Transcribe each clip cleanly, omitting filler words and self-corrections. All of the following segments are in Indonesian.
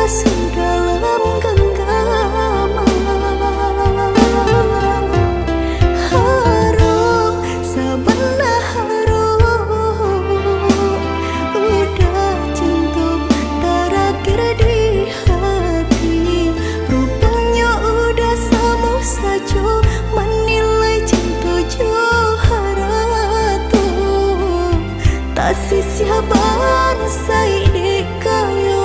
basuh dalam genggaman. Harum, sabana harum, udah cinta terakhir di hati. Rupanya udah sama saja menilai cinta Johara tuh. Tak sisa ban saya di kayu.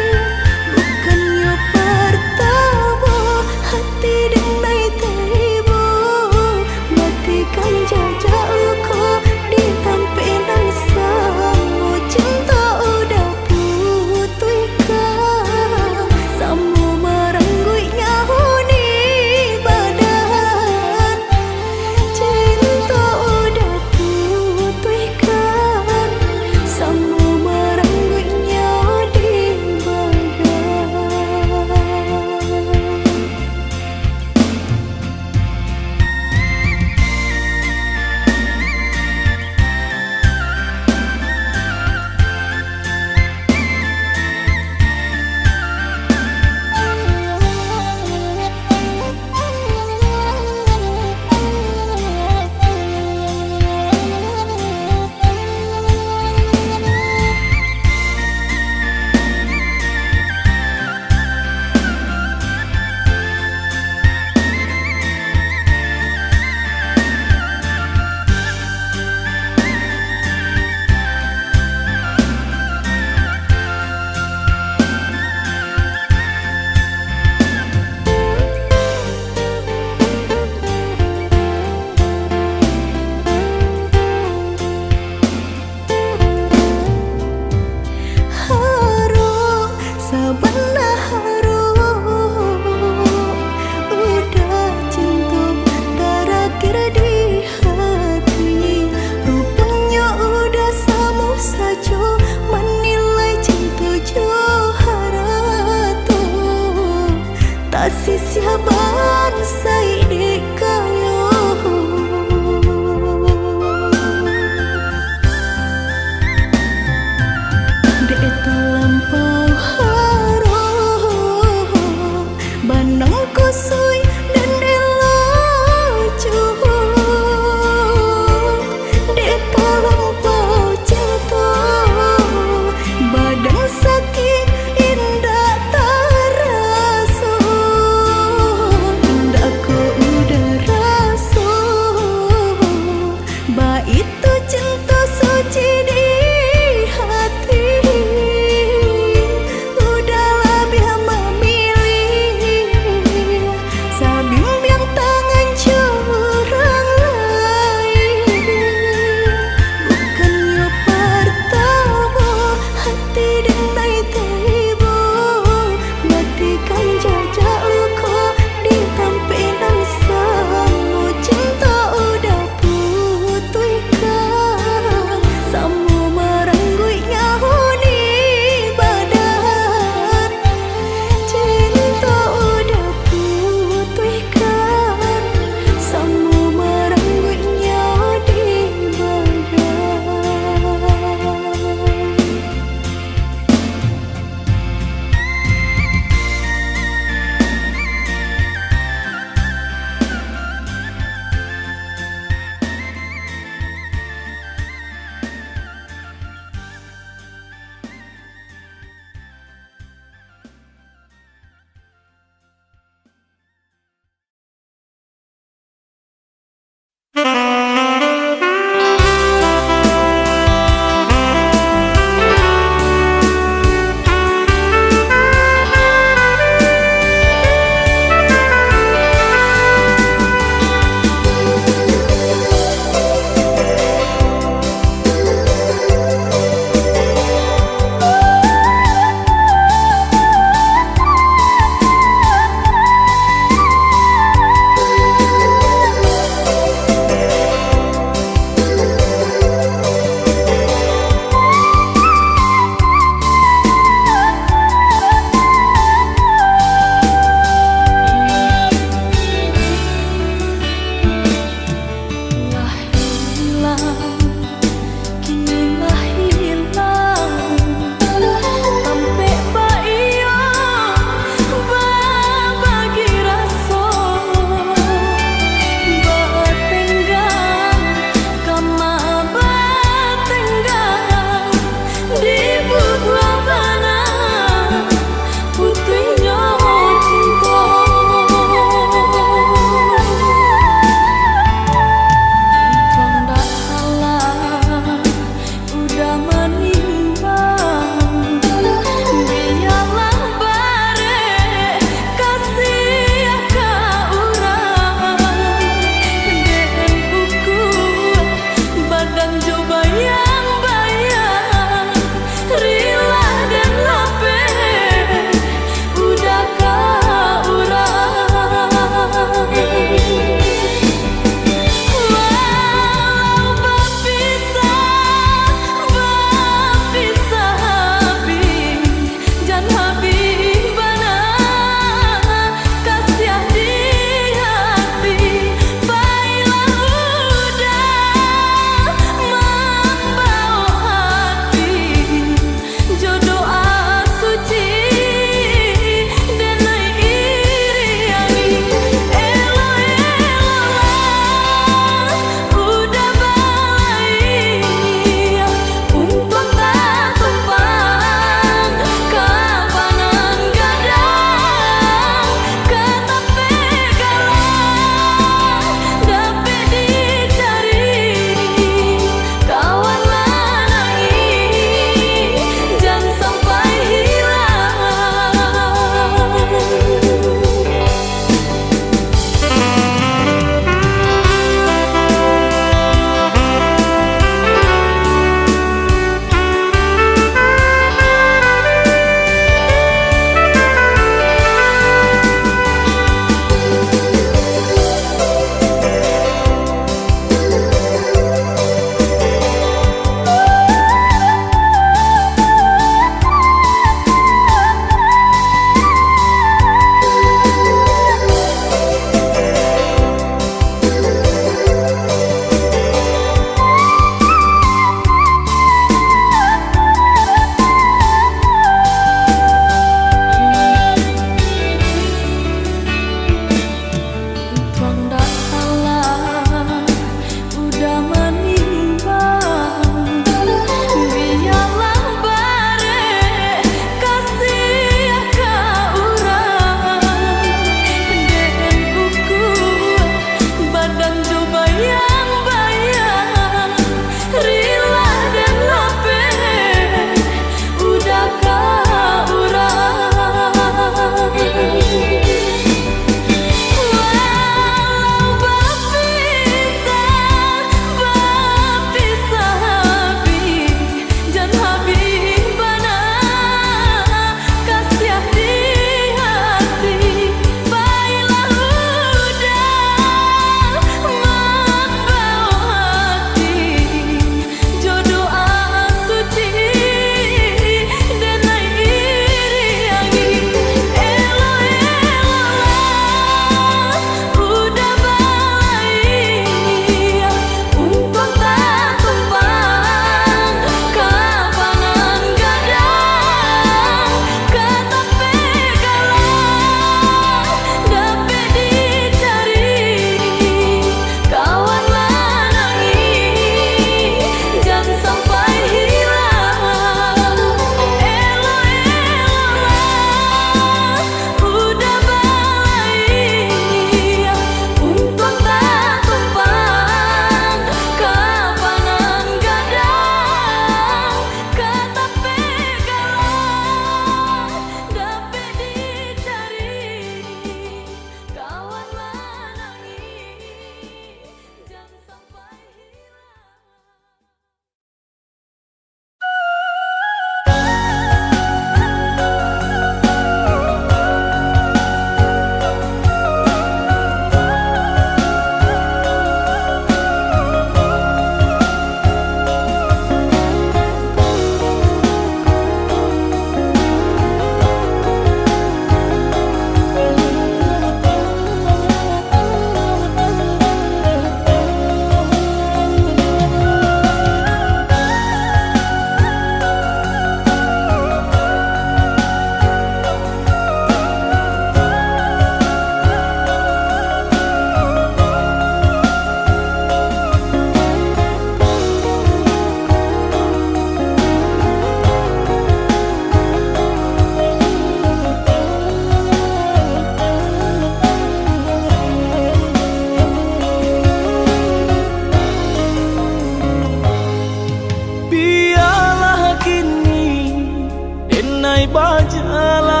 berjalan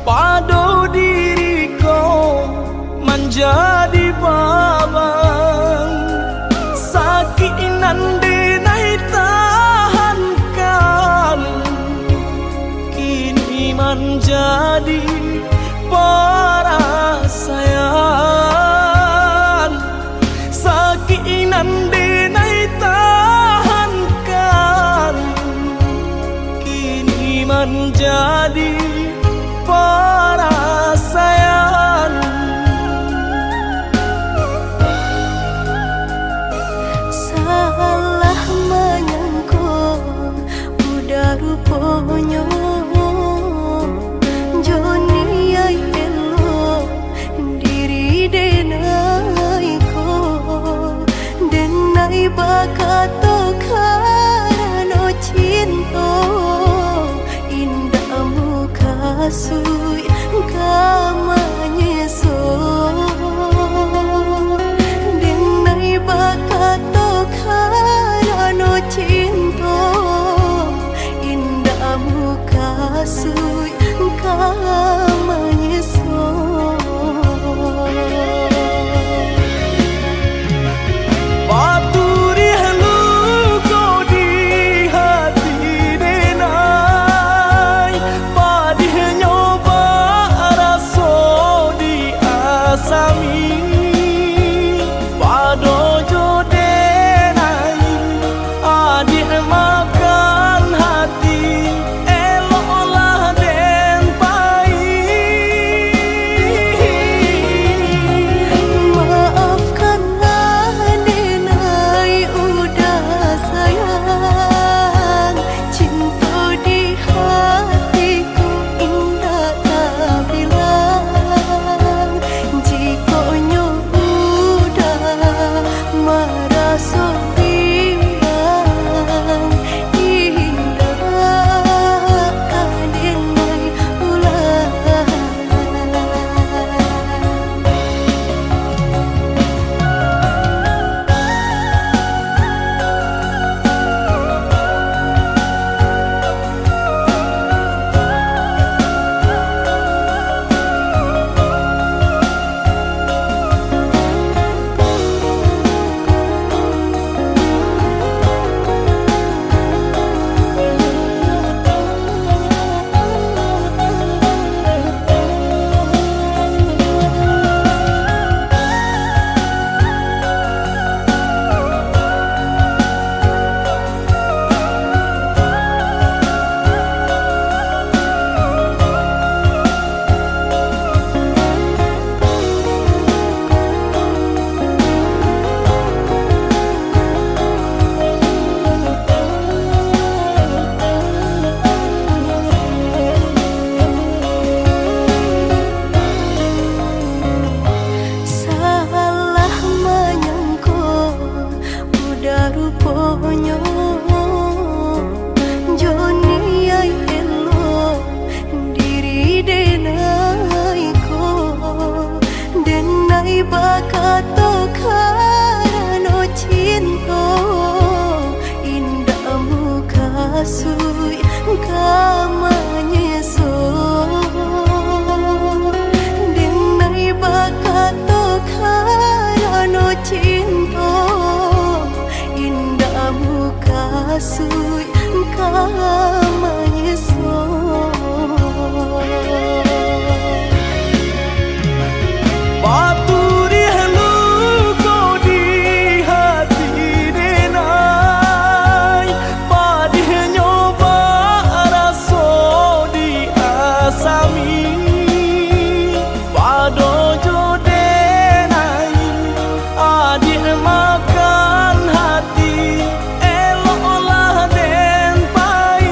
padu diriku menjadi babang sakit nande nai tahankan kini menjadi perasaan sakit nande nai tahankan kini menjadi perasaan. Salah menyangka udah rupanya Joni ay elo diri denai ko denai bakato karano cinta indah muka sui kamanya so denai bakato karano cinta indah muka sui kamanya so Paturi halu kau di hati denai Padih nyoba raso di asami Pado jo denai adik makan hati Eloklah den pai Maafkanlah denai udah sayang cinta di hatiku indah tak bilang jika udah merasa bimbang indah denai ulang Salah menyangka udah rupanya Joni ay elo diri denai ko denai bakato karano cinta indah muka sui kamanya so denai bakato karano cinta indah muka sui kamanya so Paturi halu kau di hati denai Padih nyoba raso di asami Pado jo denai adik makan hati Eloklah den pai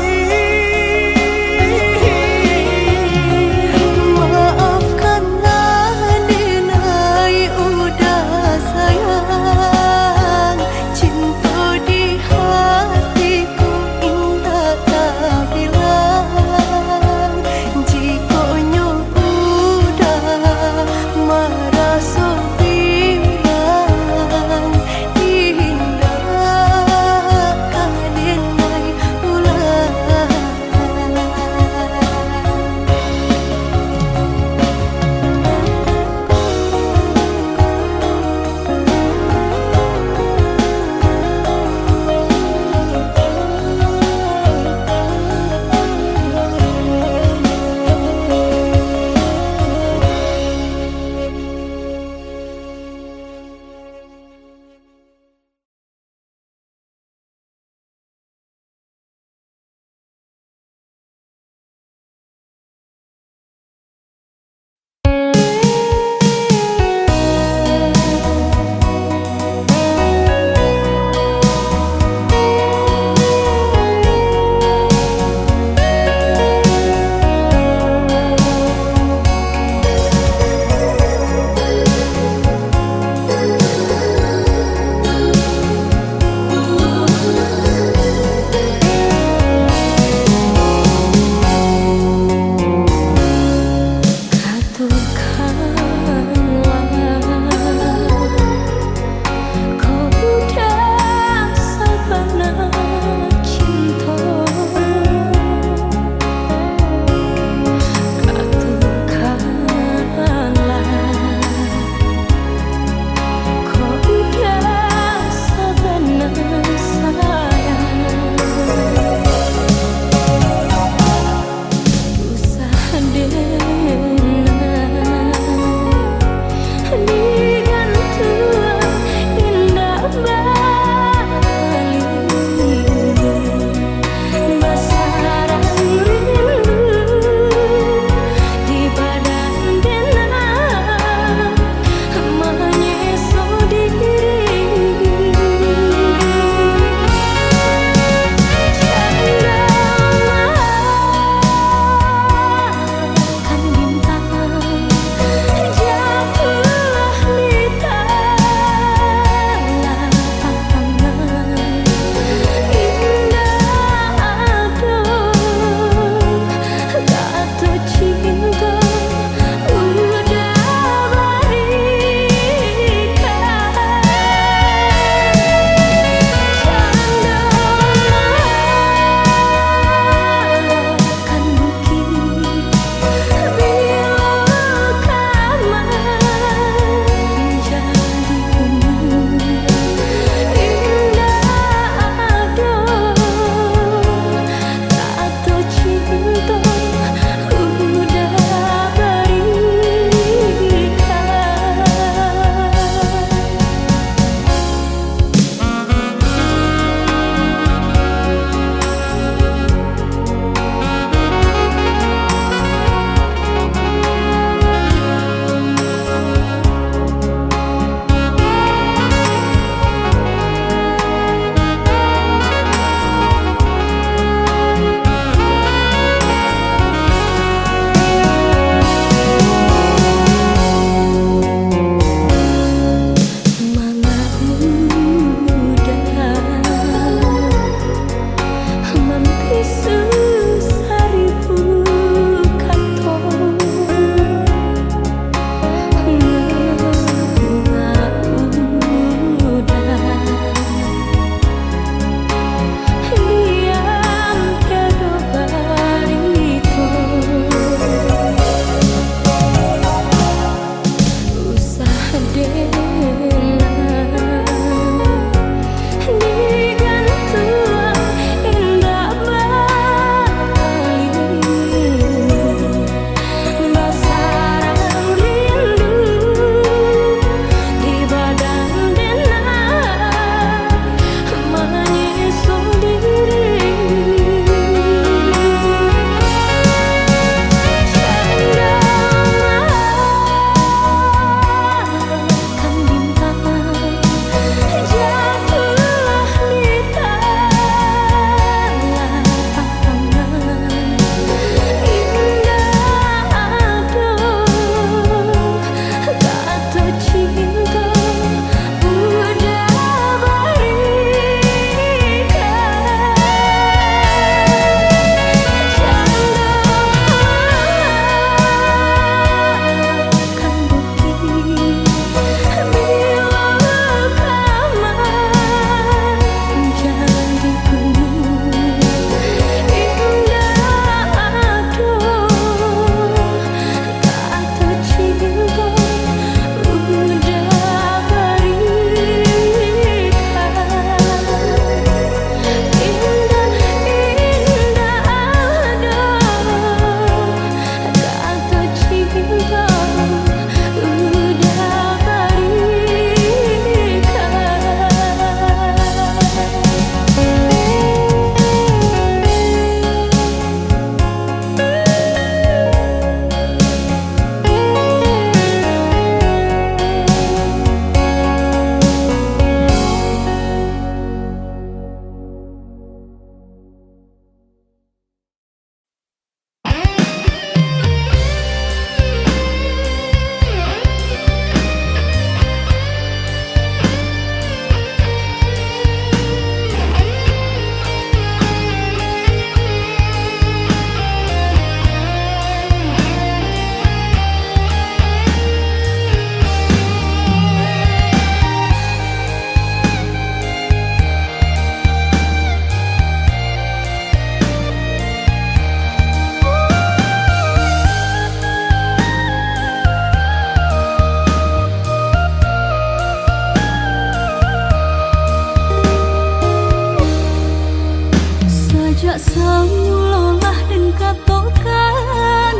Samulolah dan katokan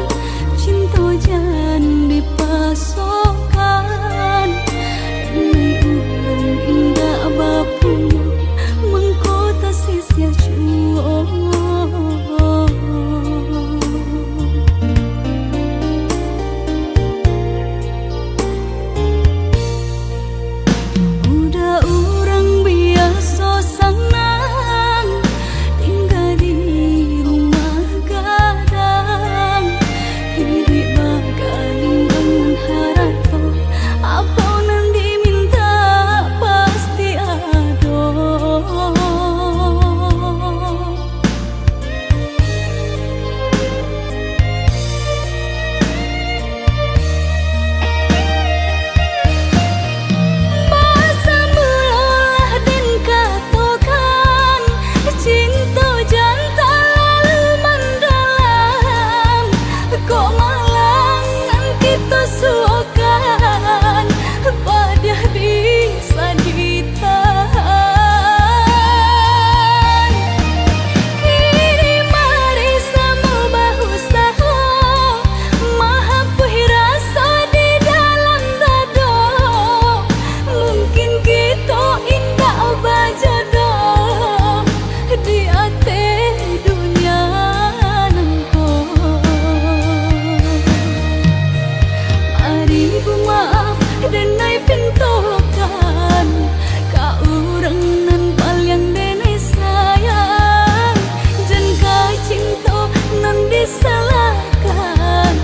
cinta jan dipasokan Nai ulung indah bapu mengkota sisia cuo Udah orang biasa senang tinggal di rumah gadang hidup bakal lingkungan harato apa nan diminta pasti ada Masa mulolah dan katokan cinta janta lalu mendalam kok malangan kita suakan pada bisa ditahan kini mari sama bahu saho mahapuhi rasa di dalam dado mungkin kita indah bajodoh di ate dunia nangko mari maaf dan nai pintokan ka urang nan palyang denai sayang jan ka cinta nan disalahkan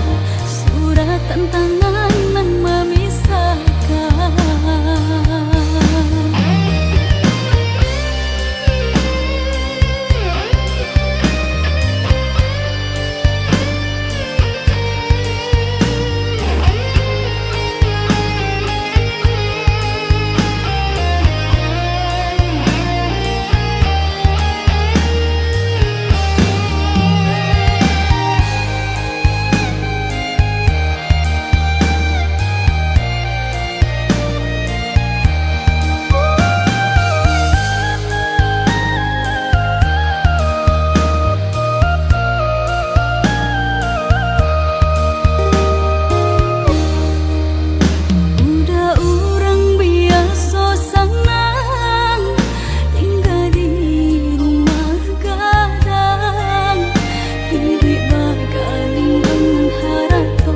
surat tantangan nan memisahkan Udah orang biasa senang tinggal di rumah gadang hidup bakal lingkungan harato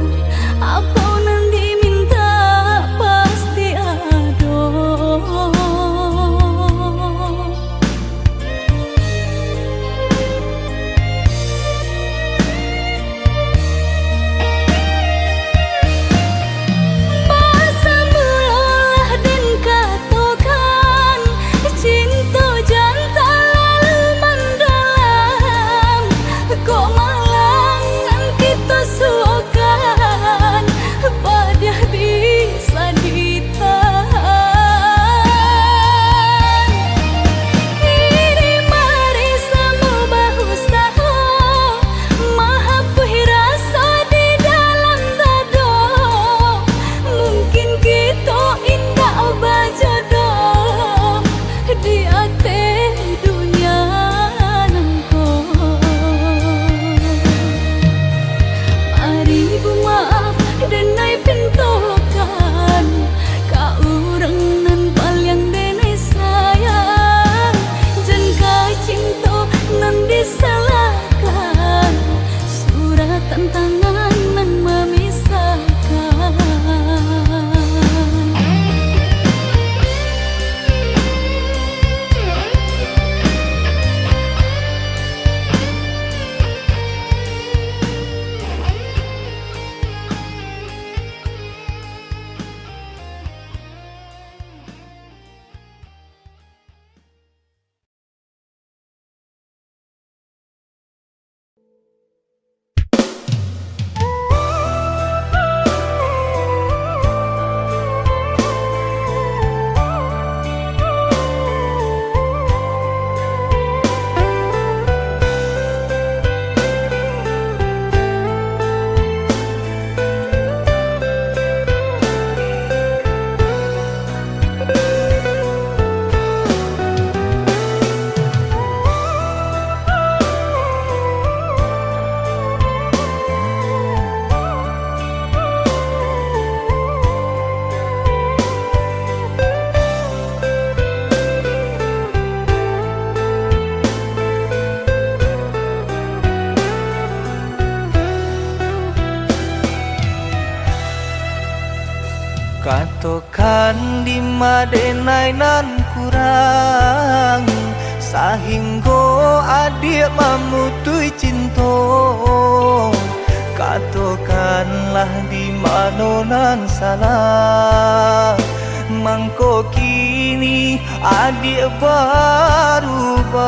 apa nan diminta pasti ada Masa mulolah dan katokan cinta janta lalu mendalam kok malangan kita suakan pada bisa ditahan kini mari sama bahu saho mahapuhi rasa di dalam dado mungkin kita indah bajodoh di ate dunia nangko mari maaf dan nai pintokan ka urang nan palyang denai sayang jan ka cinta nan disalahkan surat tantangan nan memisahkan madenai nan kurang sahingga adik memutui cinta. Katakanlah di mana nan salah, mangko kini adik berubah.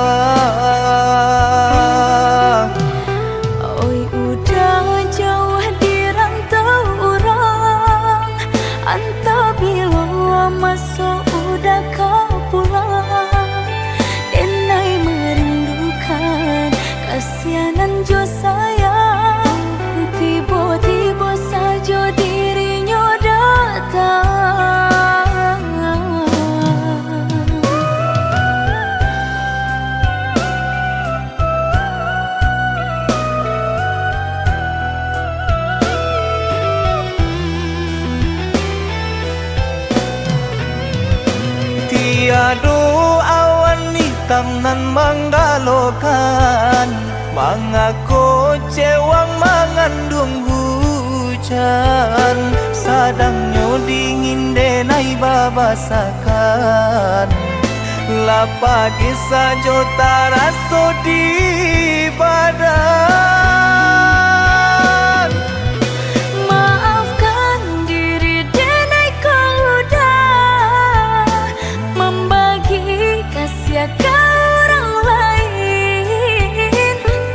Oi udah jauh di rantau orang, antah bila masuk udah kau pulang. Denai merindukan kasihanan jo sayang, tiba-tiba saja dirinya datang. Tiada awan hitam nan menggalokan, mengaku cewang mengandung hujan. Sadangnya dingin denai babasakan, lapagi saja taraso di badan. Maafkan diri denai kau udah membagi kasih ke orang lain,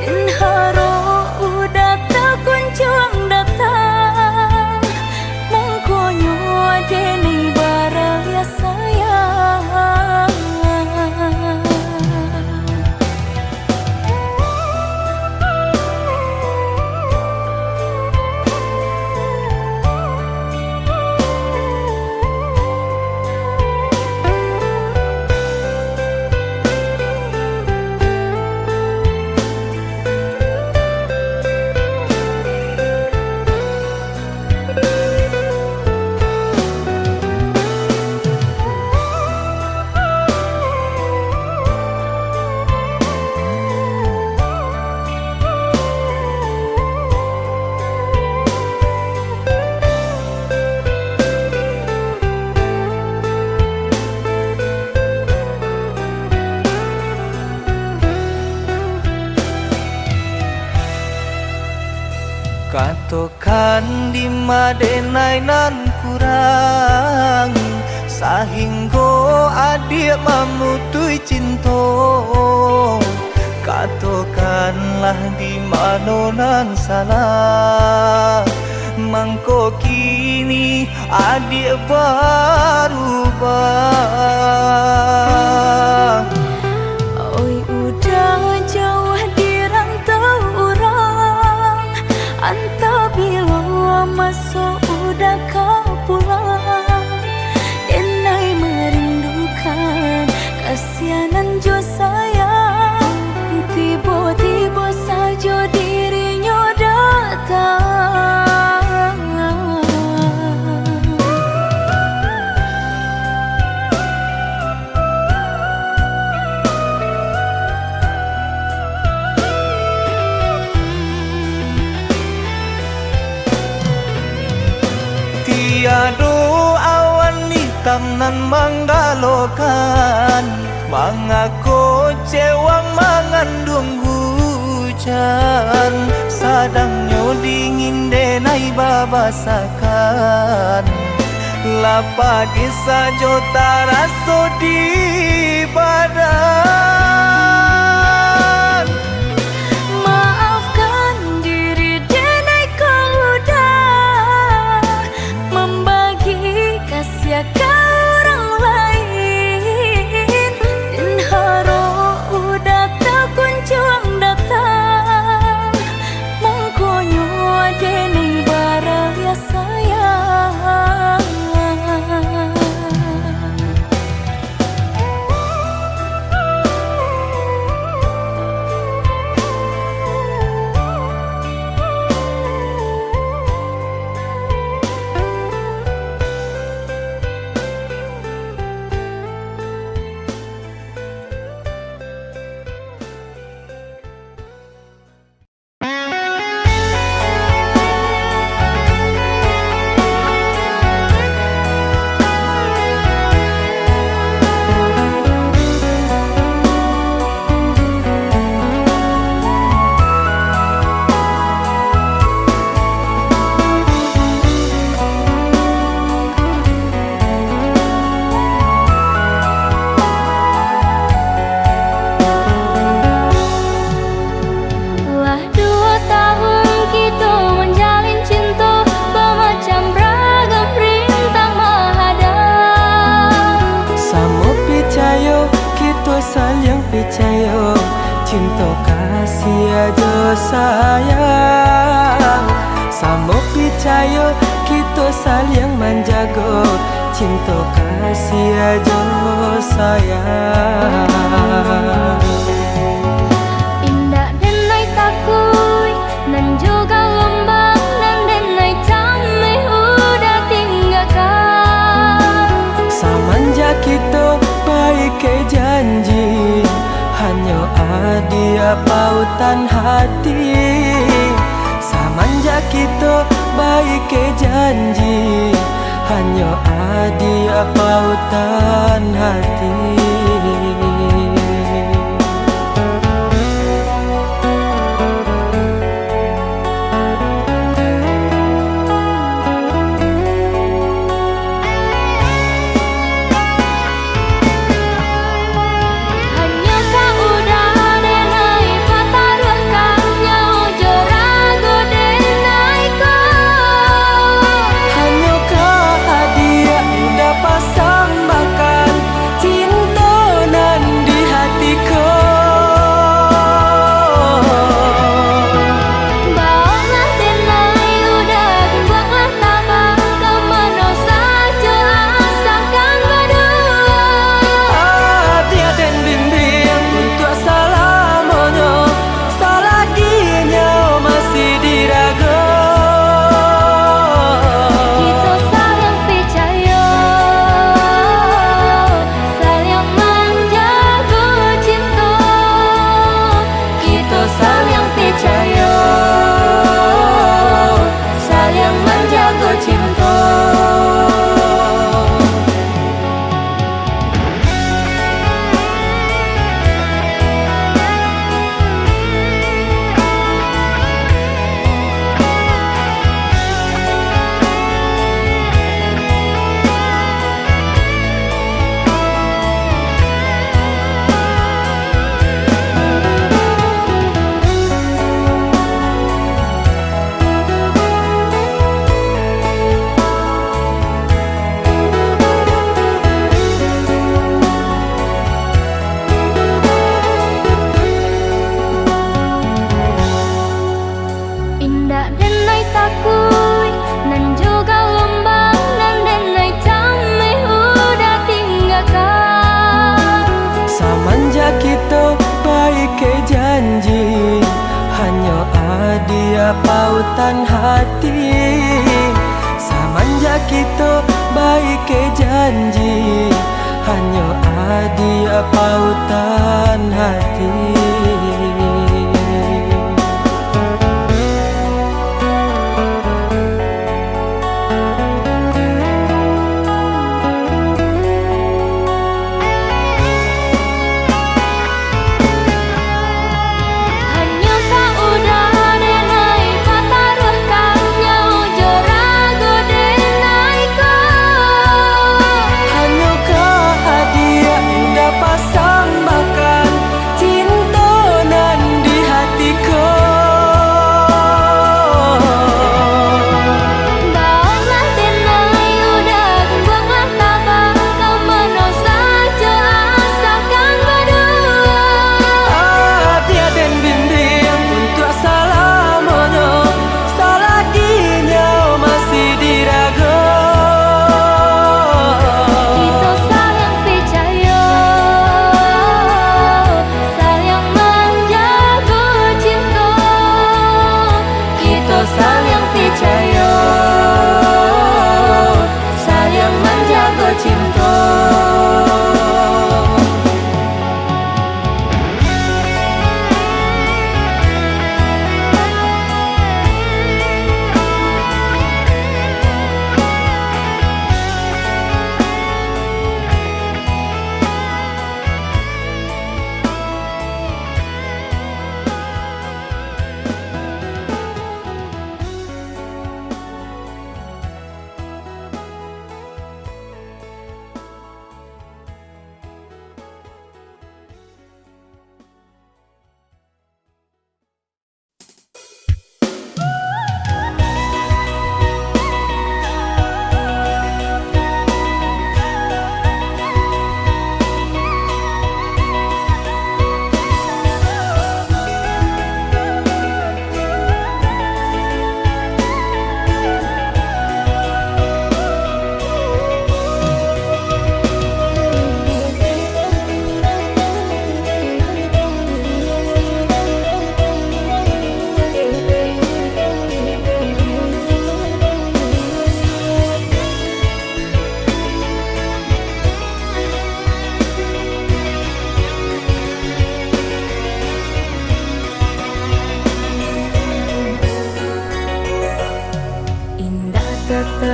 dan haro udah tak kunjung datang. Mengkonyo denai barang ya sayang. Katakan di madenai nan kurang sahingga adik memutui cinta. Katakanlah di mana nan salah, mangko kini adik berubah. Oi udah jauh di rantau orang, antah bila masuk udah kau pulang. Denai merindukan kasihanan jo sayang, tiba-tiba saja dirinya datang. Tiada awan hitam nan menggalokan, mengaku cewang mengandung hujan. Sadangnya dingin denai babasakan, lapagi saja taraso di badan. Maafkan diri denai kau udah membagi kasih ke orang lain, dan haro udah tak kunjung datang. Mengkonyo denai barang ya sayang. cinta kasih aja sayang. Samo percaya kita saling menjaga, cinta kasih aja sayang. Indah denai takui nan juga lombang, dan denai camai udah tinggalkan. Semenjak kita baik ke janji, hanya ada pautan hati. Semenjak kita baik ke janji, hanya ada pautan hati. Janji hanya ada pautan hati. Semenjak kita baik ke janji, hanya ada pautan hati.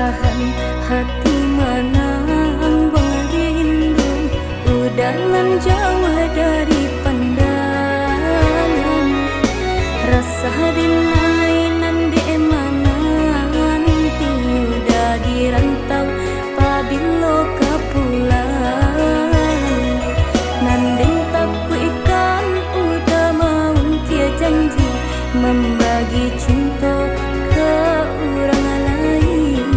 tahan hati menang rindu udalan jauh dari pandangan rasa dinainan di emanan tiudah dirantau pabilo kapulang nanding taku ikan udah mau tia janji membagi cinta ke orang lain.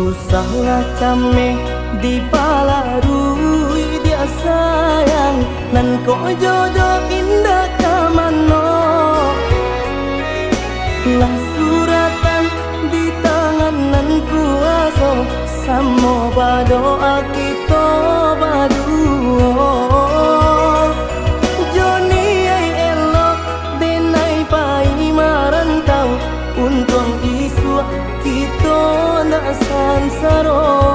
Usahlah cameh di palarui dia sayang nan ko jodoh indah kamano lah suratan di tangan nan kuaso samo badoa kita baduo Joni ay elok denai pai marantau untung isu kita nak sansaro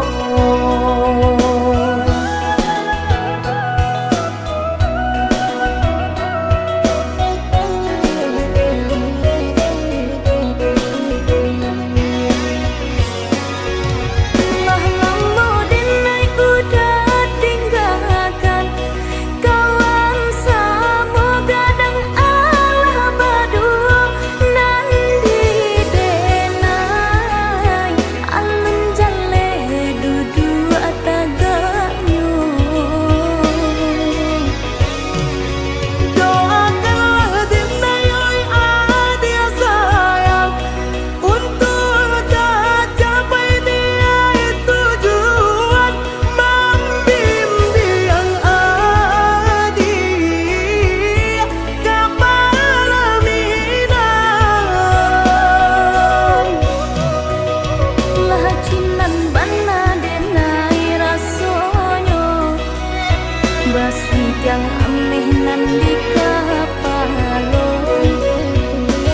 yang ameh nan di kapalon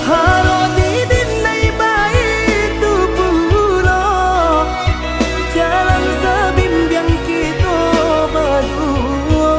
haro didinai baik tu pulo jalan sebimbiang kita berdua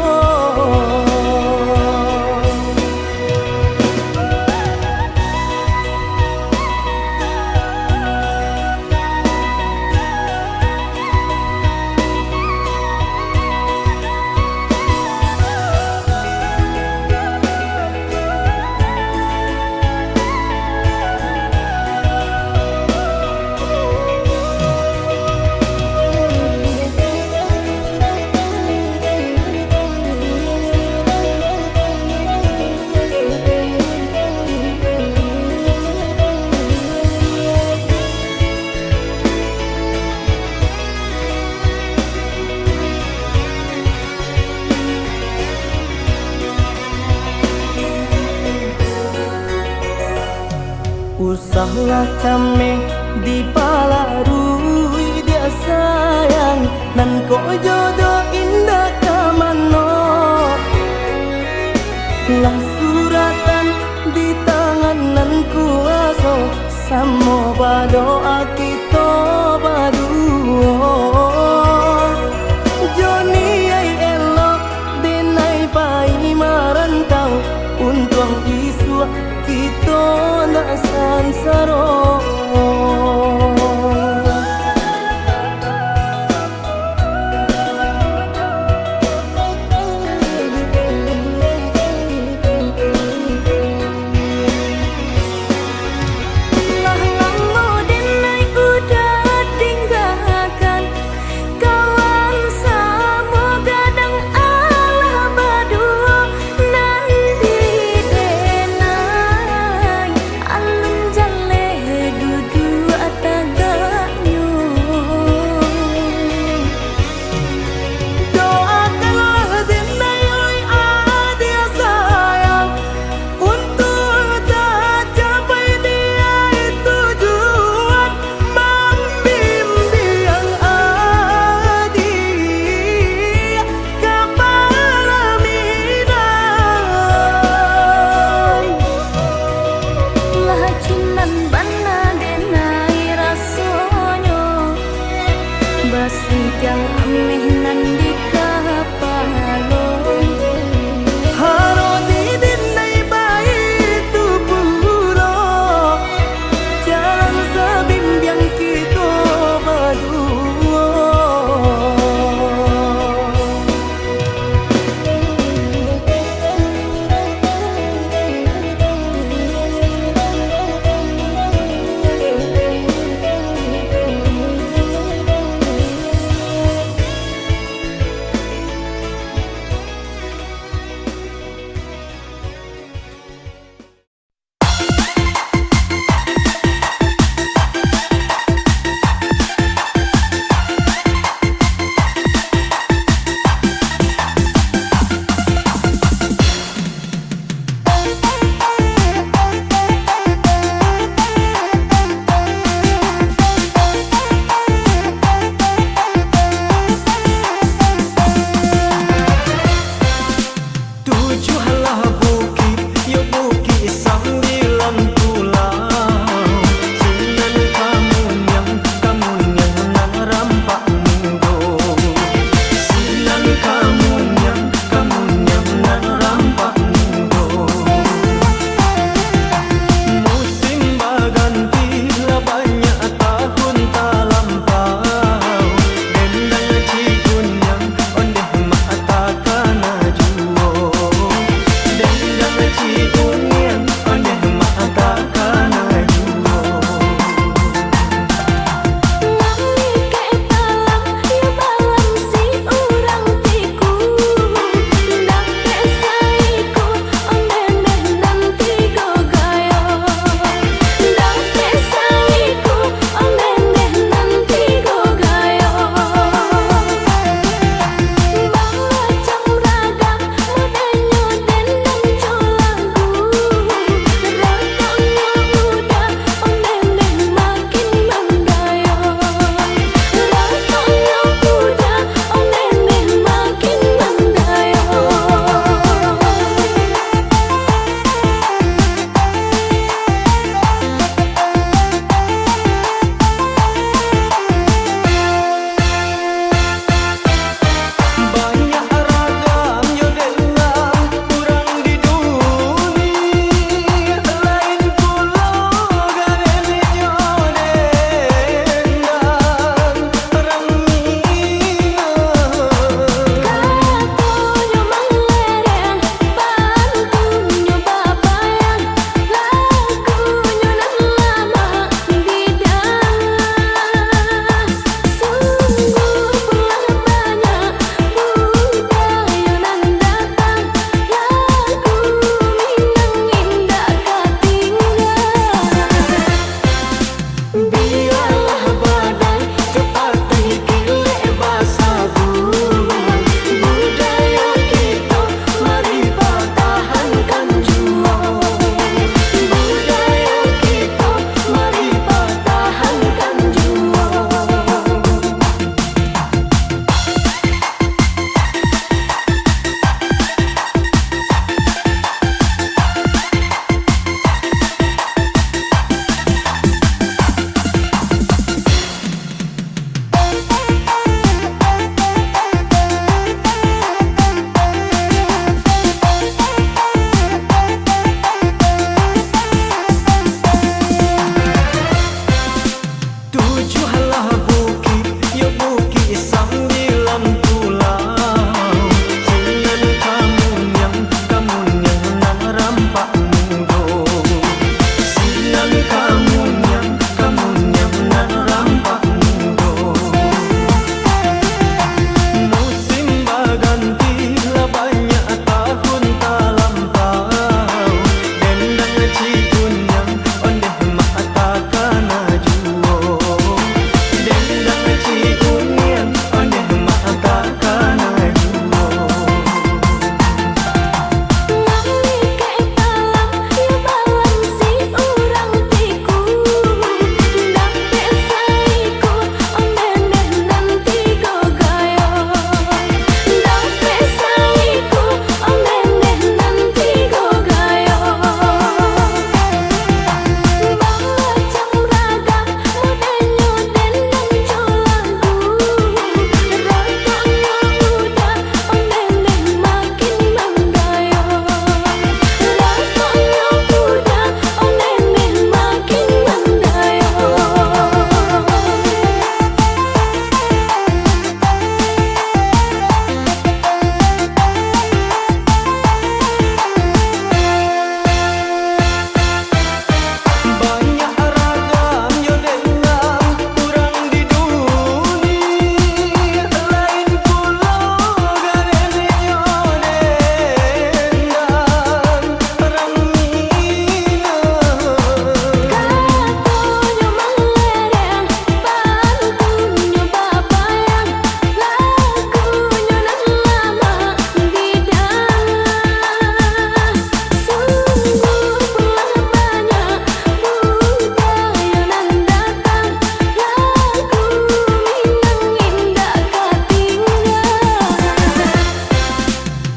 Usahlah cameh di palarui dia sayang nan ko jodoh indah kamano lah suratan di tangan nan kuaso samo badoa kita baduo Joni ay elok denai pai marantau untung isu kita nak sansaro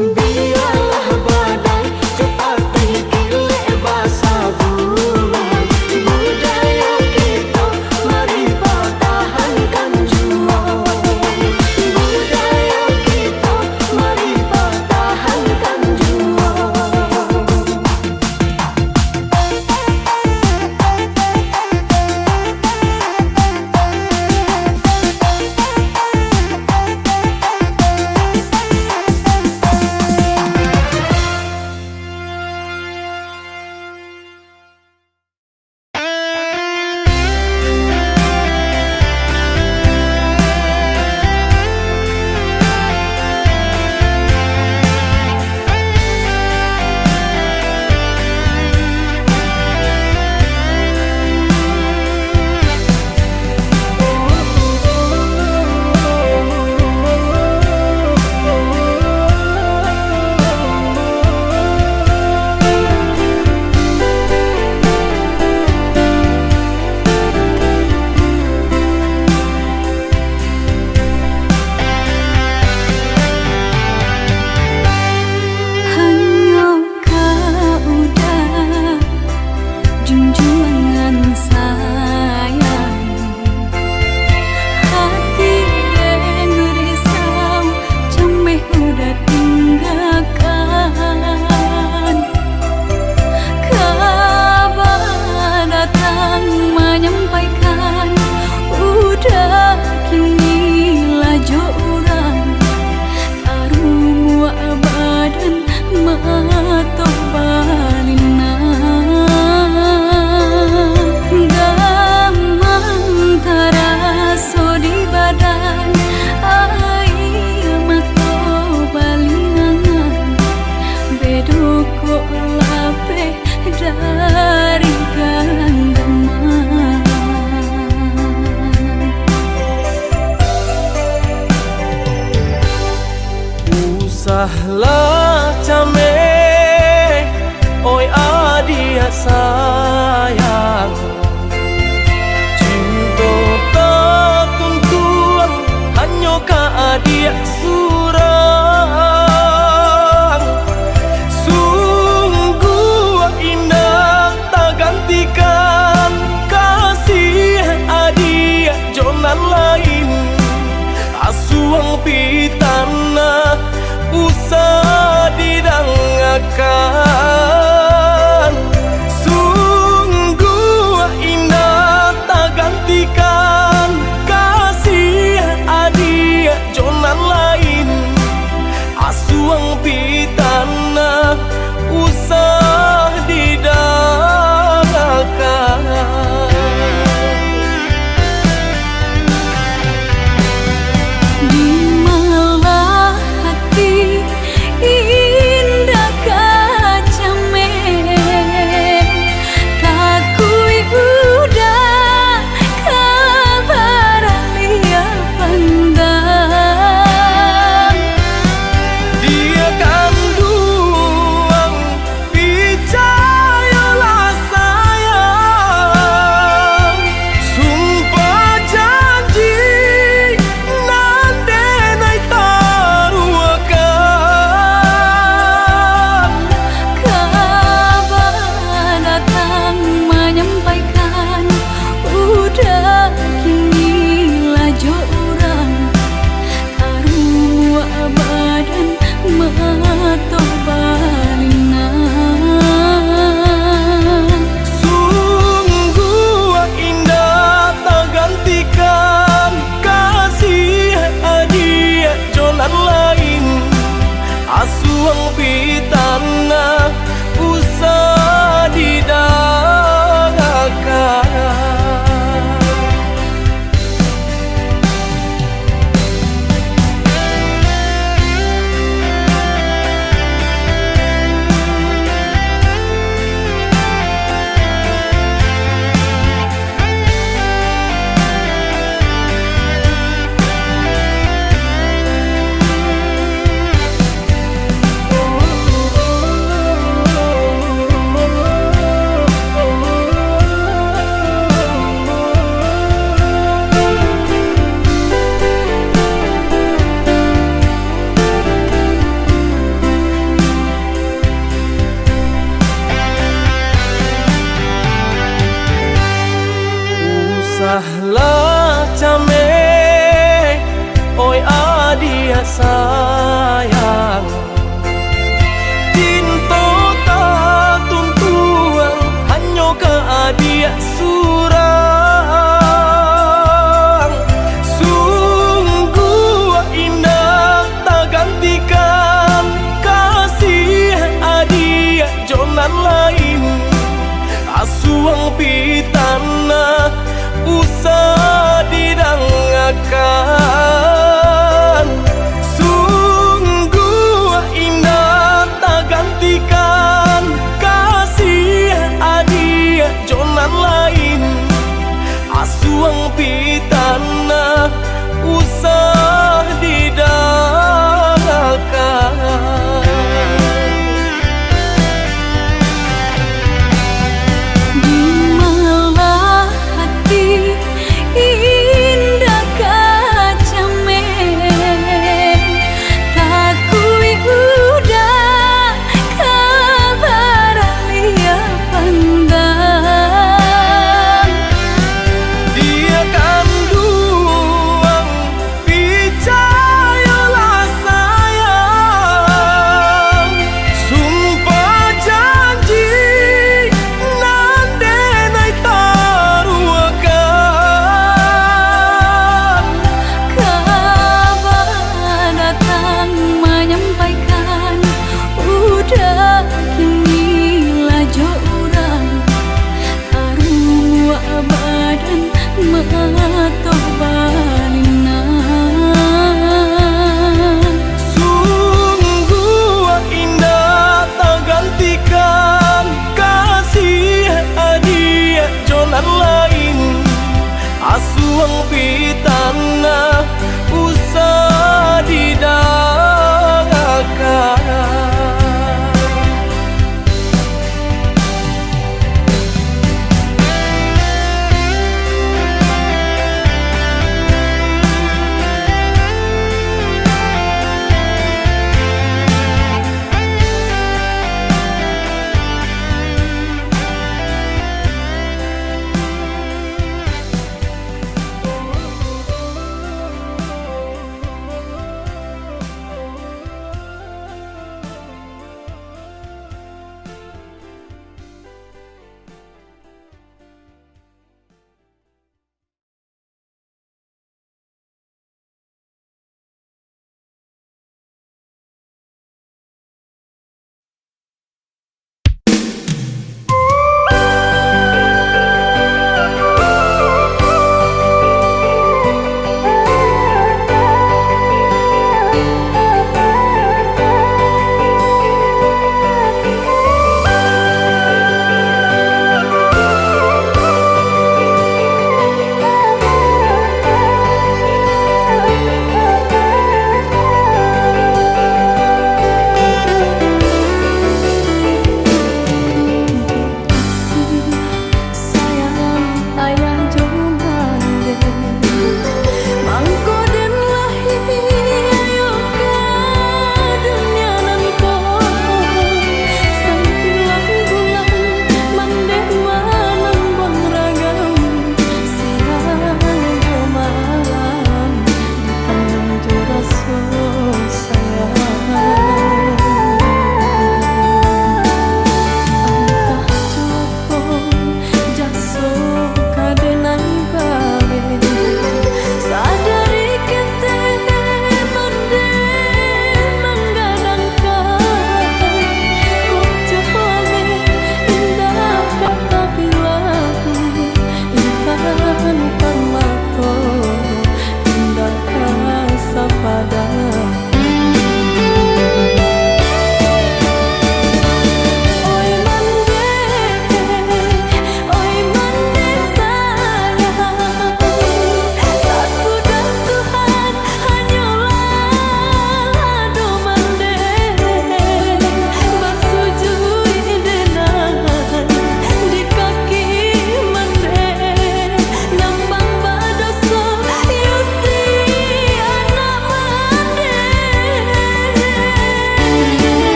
Biarlah badai cepat terkilir basah bulan. Budaya kita mari pertahankan jua. Budaya kita mari pertahankan jua. Usahlah came, oi adia sayang. Cinta tak kuntuang, hanya ka adia surang. Sungguh indah tak gantikan kasih adia jonan lain. Asuang pitana usah didangakan. Sungguh indah tak gantikan kasih adia jonan lain. Asuang pitana usah didangakan. Asuang pitana usah didangakan. sayang. Cinta tak tuntuan hanya ke adia surang. Sungguh indah tak gantikan kasih adia jonan lain. Asuang pitana usah didangakan.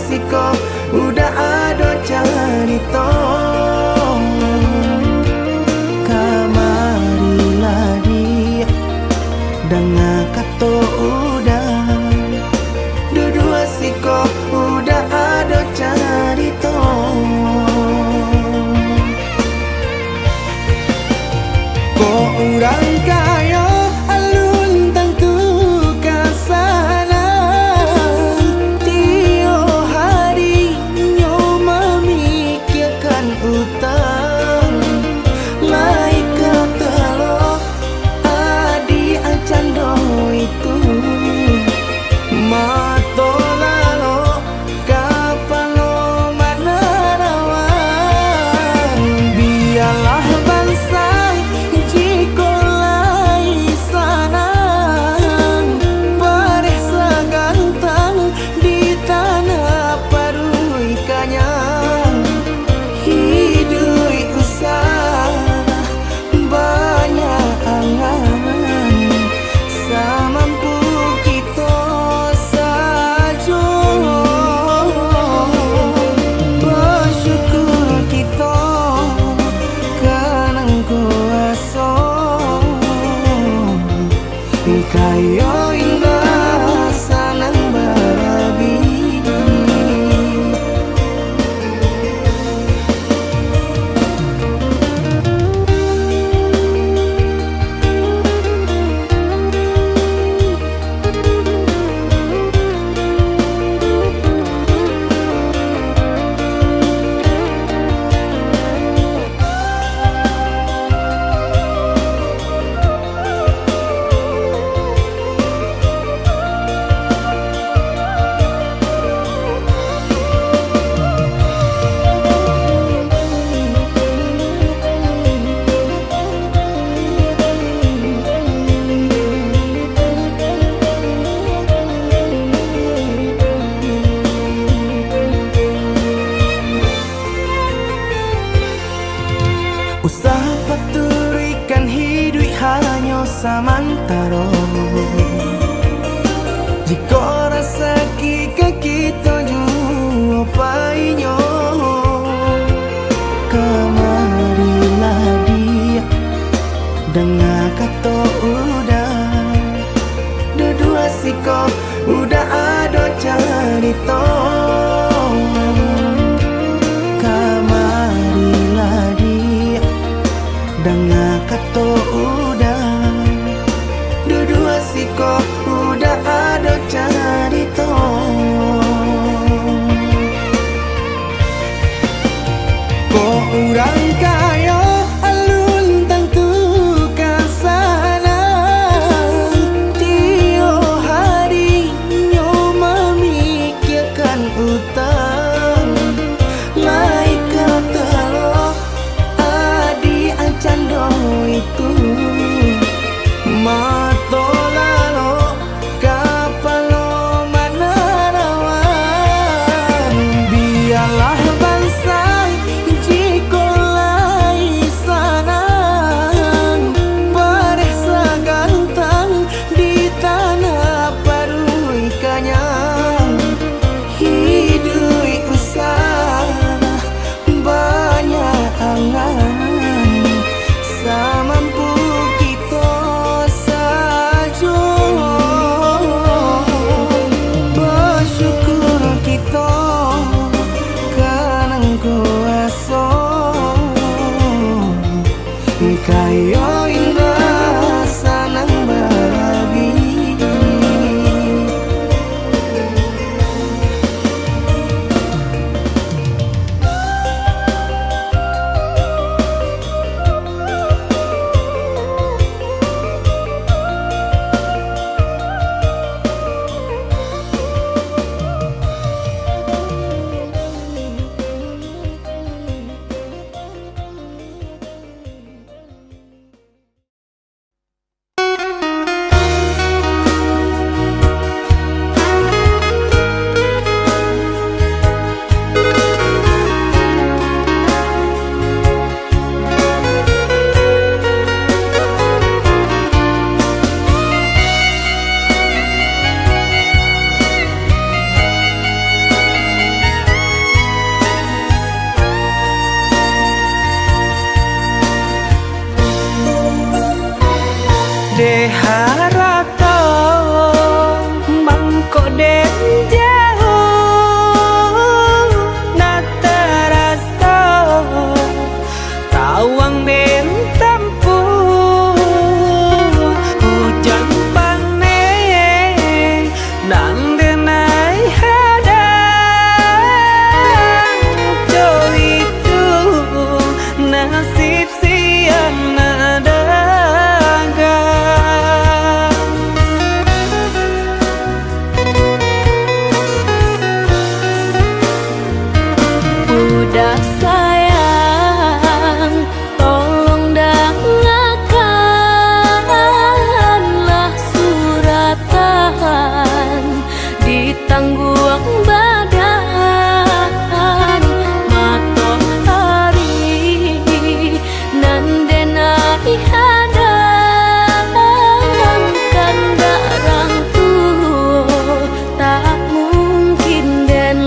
siko udah ada carito. Kamarilah dia dengan kato udah dua siko udah ada carito. Ko urang kayo alun tentu kasana tio hari nyo memikirkan utang lai ketelo adi acando itu mato lalo kapalo manarawan biarlah bangsa jiko lai sana paresa gantang di tanah parui kanyang hidui usah banyak angan samampu kita saja bersyukur kita kanang kuasa kayo indah sanang babi. Usaha paturikan hidup hanya samantara. Jika rasa kita jua painyo kamarilah dia dengan kata udah dua siko udah ada carito. Kamarilah dia dengan kato udah dua siko udah ada carito. Ko urang kayo alun tentu kasana tio hari nyo memikirkan utang lai ketelo adi acando itu mato lalo kapalo manarawan biarlah bangsa jiko lai sana paresa gantang di tanah parui kanyang hidup de harato mangko den jauh na terasa tawang den tempuh hujan panen nan denai hadang jo itu nasib siang nada udah sayang, tolong dengarkanlah suratan di tangguang badan matahari nan denai hadang kandarang tuh tak mungkin den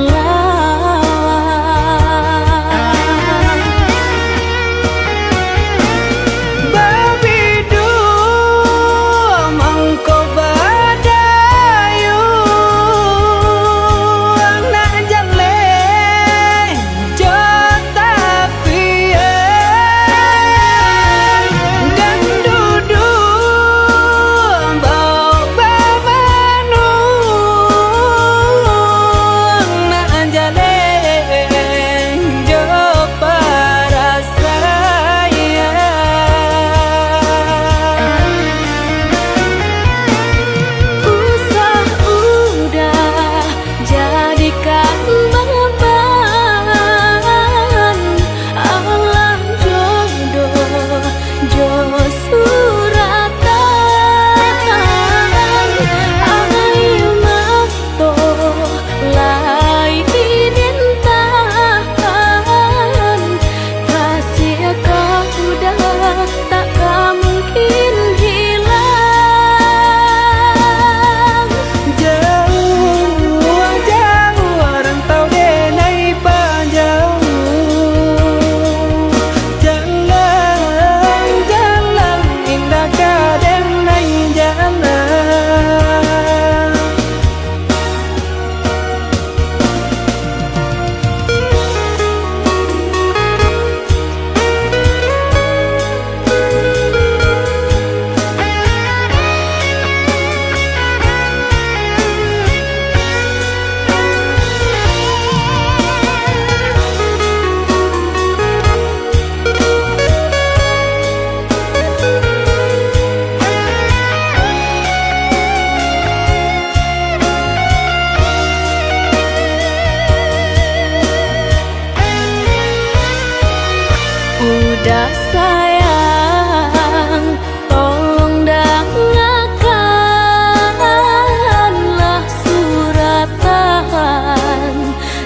udah sayang, tolong dengarkanlah suratan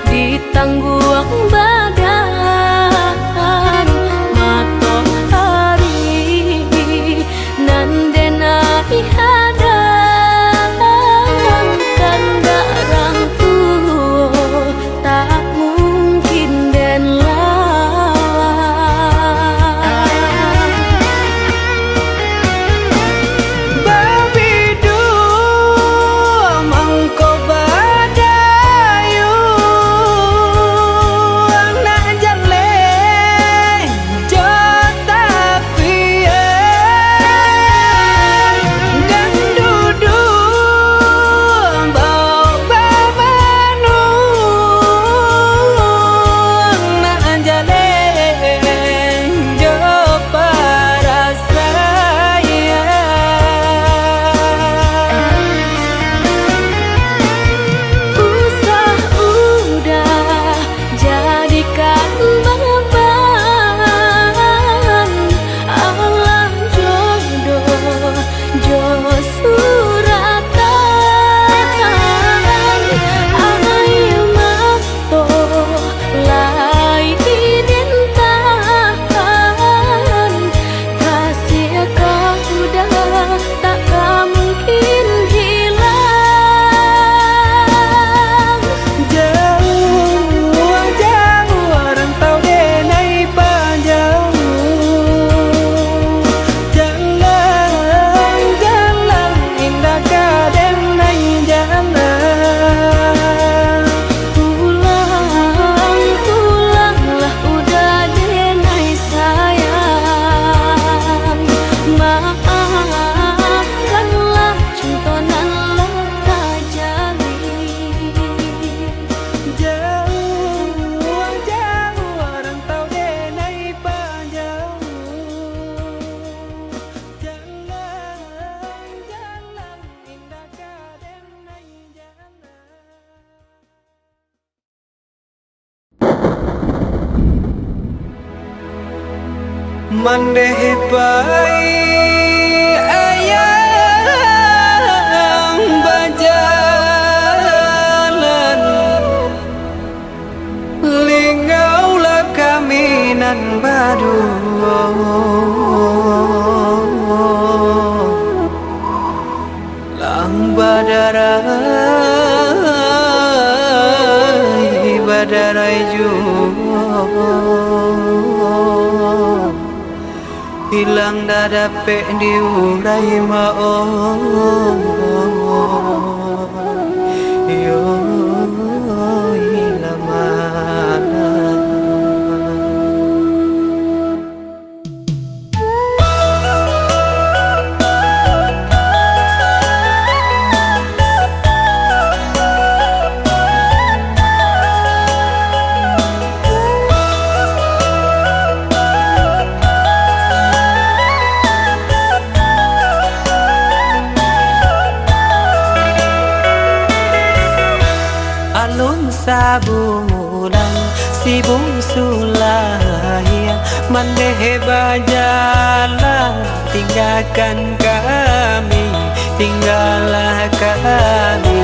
di tangguang badan matahari nan denai hadang kandarang tuh tak mungkin den mandeh bai ayang bajalan lingaulah kaminan badu lang badarai hilang dadape diurai mao yo ilamana. Alun sabulan sibung sulaya mandeh bajalan tinggalkan kami tinggallah kami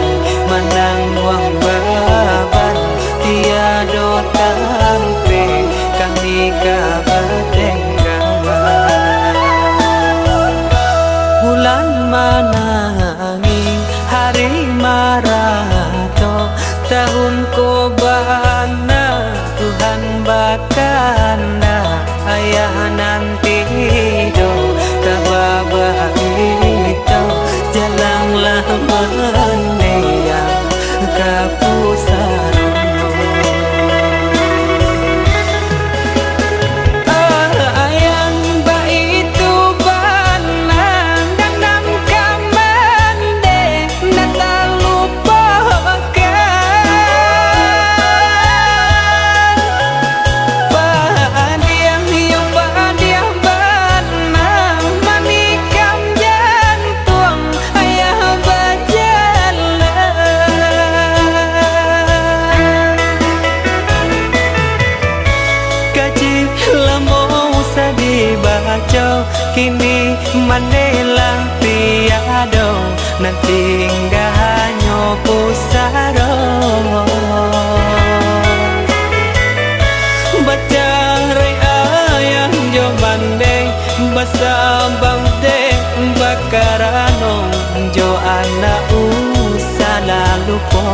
menang buang baban tiada tampe kami kabatenggawan bulan manangi hari marato tahun kobana Tuhan bakanda ayah nanti do kababa itu jalanglah menea kapusan kini mandelang tiado nanti enggak hanya pusaro baca ayang jo bandeng basambang de bakarano jo anak usala lupo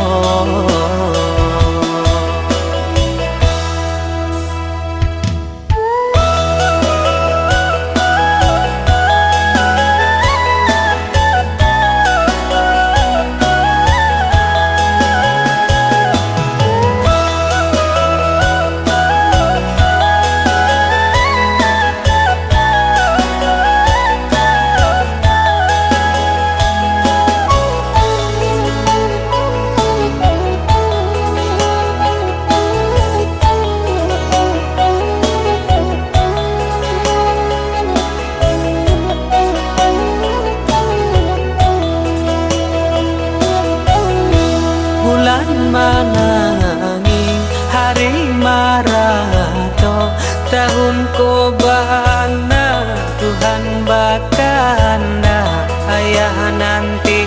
manangi hari marato tahun kobana Tuhan bakanda ayah nanti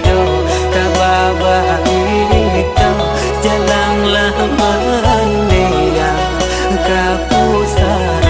do kababa itu jalanglah menea kapusan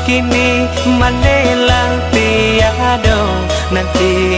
kini mandelang tiado nanti